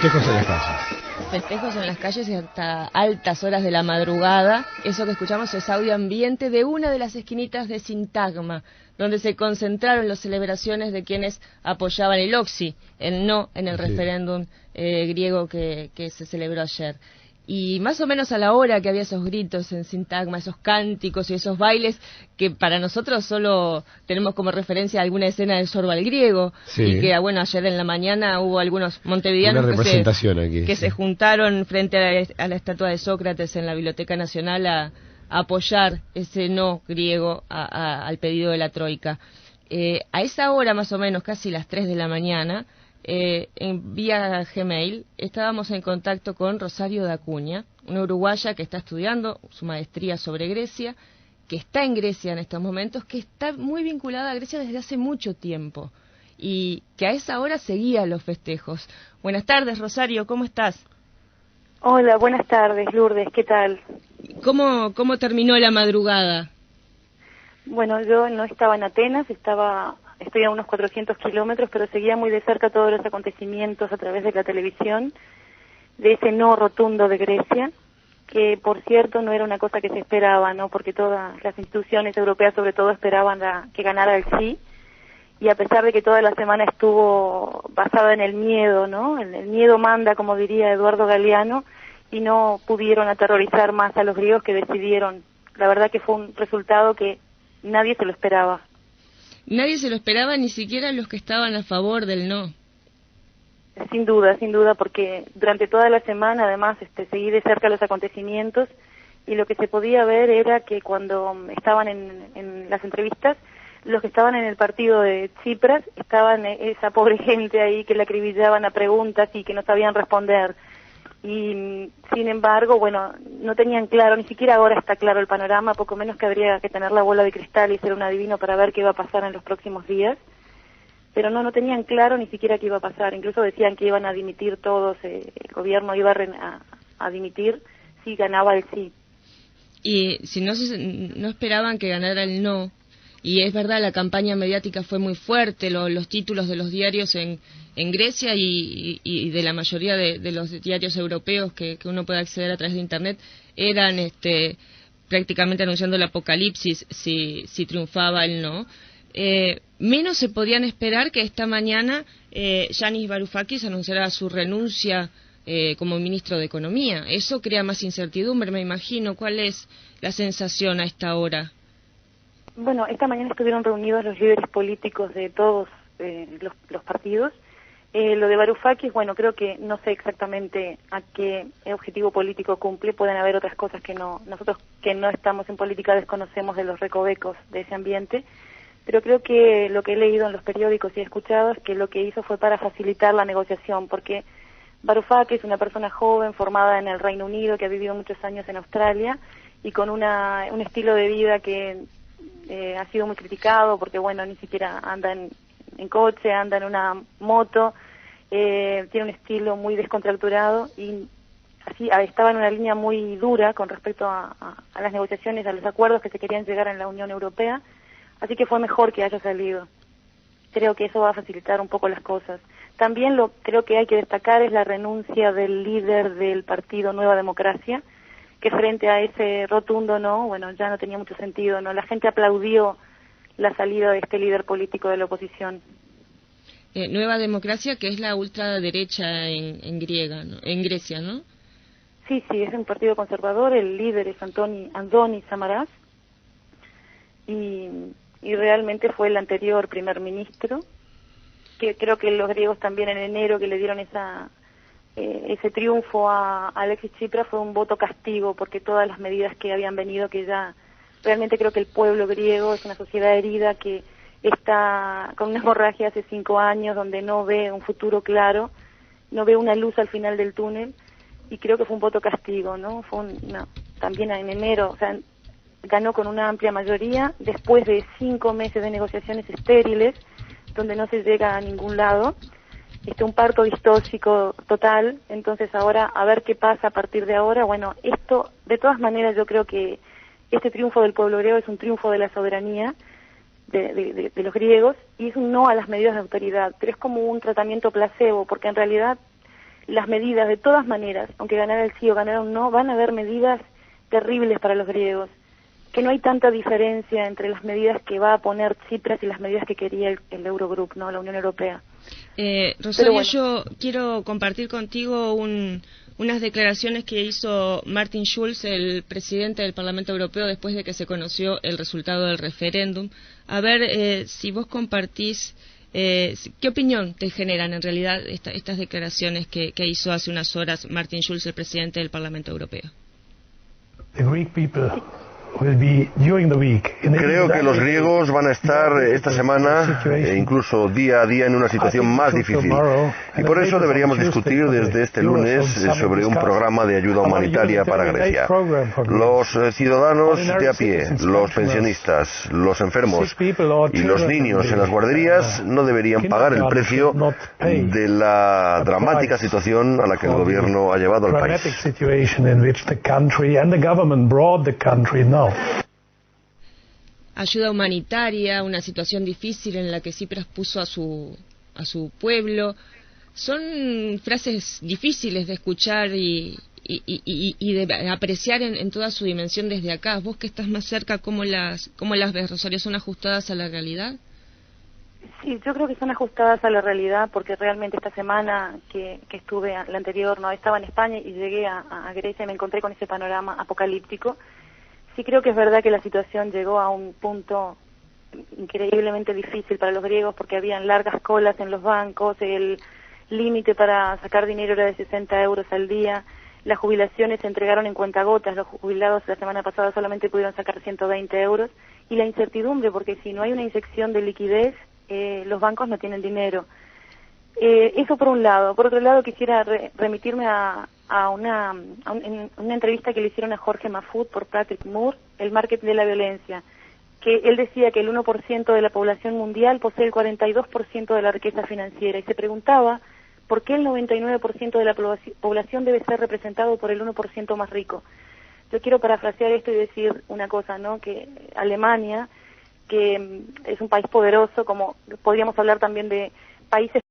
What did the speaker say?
festejos en las calles. Festejos en las calles y hasta altas horas de la madrugada. Eso que escuchamos es audio ambiente de una de las esquinitas de Sintagma, donde se concentraron las celebraciones de quienes apoyaban el Oxi, el no en el referéndum griego que se celebró ayer. Y más o menos a la hora que había esos gritos en Sintagma, esos cánticos y esos bailes, que para nosotros solo tenemos como referencia alguna escena del Sorbal griego, y que bueno, ayer en la mañana hubo algunos montevideanos que se juntaron frente a la estatua de Sócrates en la Biblioteca Nacional a apoyar ese no griego al pedido de la Troika. A esa hora más o menos, casi las 3 de la mañana, en vía Gmail estábamos en contacto con Rosario da Cunha, una uruguaya que está estudiando su maestría sobre Grecia, que está en Grecia en estos momentos, que está muy vinculada a Grecia desde hace mucho tiempo y que a esa hora seguía los festejos. Buenas tardes, Rosario, ¿cómo estás? Hola, buenas tardes, Lourdes, ¿qué tal? ¿Cómo terminó la madrugada? Bueno, yo no estaba en Atenas, estoy a unos 400 kilómetros, pero seguía muy de cerca todos los acontecimientos a través de la televisión, de ese no rotundo de Grecia, que por cierto no era una cosa que se esperaba, ¿no? Porque todas las instituciones europeas sobre todo esperaban que ganara el sí, y a pesar de que toda la semana estuvo basada en el miedo, ¿no? El miedo manda, como diría Eduardo Galeano, y no pudieron aterrorizar más a los griegos que decidieron. La verdad que fue un resultado que nadie se lo esperaba. Nadie se lo esperaba, ni siquiera los que estaban a favor del no. Sin duda, porque durante toda la semana, además, seguí de cerca los acontecimientos, y lo que se podía ver era que cuando estaban en las entrevistas, los que estaban en el partido de Tsipras, estaban esa pobre gente ahí que le acribillaban a preguntas y que no sabían responder. Y sin embargo, bueno, no tenían claro, ni siquiera ahora está claro el panorama, poco menos que habría que tener la bola de cristal y ser un adivino para ver qué iba a pasar en los próximos días, pero no tenían claro ni siquiera qué iba a pasar. Incluso decían que iban a dimitir todos, el gobierno iba a dimitir si ganaba el sí. Y si no esperaban que ganara el no, y es verdad, la campaña mediática fue muy fuerte, los títulos de los diarios en Grecia y de la mayoría de los diarios europeos que uno puede acceder a través de Internet eran prácticamente anunciando el apocalipsis si triunfaba el no. Menos se podían esperar que esta mañana Yanis Varoufakis anunciara su renuncia como ministro de Economía. Eso crea más incertidumbre, me imagino. ¿Cuál es la sensación a esta hora? Bueno, esta mañana estuvieron reunidos los líderes políticos de todos los partidos. Lo de Varoufakis, bueno, creo que no sé exactamente a qué objetivo político cumple. Pueden haber otras cosas que nosotros que no estamos en política desconocemos de los recovecos de ese ambiente, pero creo que lo que he leído en los periódicos y he escuchado es que lo que hizo fue para facilitar la negociación, porque Varoufakis es una persona joven, formada en el Reino Unido, que ha vivido muchos años en Australia y con un estilo de vida que ha sido muy criticado porque, bueno, ni siquiera anda en coche, anda en una moto, tiene un estilo muy descontracturado y así estaba en una línea muy dura con respecto a las negociaciones, a los acuerdos que se querían llegar en la Unión Europea, así que fue mejor que haya salido. Creo que eso va a facilitar un poco las cosas. También creo que hay que destacar es la renuncia del líder del partido Nueva Democracia, que frente a ese rotundo no, bueno, ya no tenía mucho sentido, ¿no? La gente aplaudió la salida de este líder político de la oposición. Nueva Democracia, que es la ultraderecha en Grecia, ¿no? Sí, es un partido conservador, el líder es Antonis Samaras, y realmente fue el anterior primer ministro, que creo que los griegos también en enero que le dieron ese triunfo a Alexis Tsipras fue un voto castigo, porque todas las medidas que habían venido, que ya realmente creo que el pueblo griego es una sociedad herida que está con una hemorragia hace 5 años, donde no ve un futuro claro, no ve una luz al final del túnel, y creo que fue un voto castigo, ¿no? También en enero, o sea, ganó con una amplia mayoría, después de 5 meses de negociaciones estériles, donde no se llega a ningún lado, un parto distóxico total. Entonces ahora, a ver qué pasa a partir de ahora. Bueno, esto, de todas maneras, yo creo que este triunfo del pueblo griego es un triunfo de la soberanía de los griegos, y es un no a las medidas de autoridad, pero es como un tratamiento placebo, porque en realidad las medidas, de todas maneras, aunque ganara el sí o ganara un no, van a haber medidas terribles para los griegos, que no hay tanta diferencia entre las medidas que va a poner Tsipras y las medidas que quería el Eurogroup, ¿no? La Unión Europea. Rosario, bueno, yo quiero compartir contigo unas declaraciones que hizo Martin Schulz, el presidente del Parlamento Europeo, después de que se conoció el resultado del referéndum. A ver si vos compartís, ¿qué opinión te generan en realidad estas declaraciones que hizo hace unas horas Martin Schulz, el presidente del Parlamento Europeo? The Greek people will be during the week. Creo que los griegos van a estar esta semana e incluso día a día en una situación más difícil. Y por eso deberíamos discutir desde este lunes sobre un programa de ayuda humanitaria para Grecia. Los ciudadanos de a pie, los pensionistas, los enfermos y los niños en las guarderías no deberían pagar el precio de la dramática situación a la que el gobierno ha llevado al país. Ayuda humanitaria, una situación difícil en la que Tsipras puso a su pueblo. Son frases difíciles de escuchar y de apreciar en toda su dimensión desde acá. Vos que estás más cerca, ¿cómo las ves, Rosario? ¿Son ajustadas a la realidad? Sí, yo creo que son ajustadas a la realidad, porque realmente esta semana que estuve, la anterior, no estaba en España y llegué a Grecia y me encontré con ese panorama apocalíptico. Sí creo que es verdad que la situación llegó a un punto increíblemente difícil para los griegos, porque habían largas colas en los bancos, el límite para sacar dinero era de 60 euros al día, las jubilaciones se entregaron en cuentagotas, los jubilados la semana pasada solamente pudieron sacar 120 euros, y la incertidumbre, porque si no hay una inyección de liquidez, los bancos no tienen dinero. Eso por un lado. Por otro lado, quisiera remitirme a una entrevista que le hicieron a Jorge Mahfoud por Patrick Moore, el marketing de la violencia, que él decía que el 1% de la población mundial posee el 42% de la riqueza financiera, y se preguntaba por qué el 99% de la población debe ser representado por el 1% más rico. Yo quiero parafrasear esto y decir una cosa, ¿no? Que Alemania, que es un país poderoso, como podríamos hablar también de países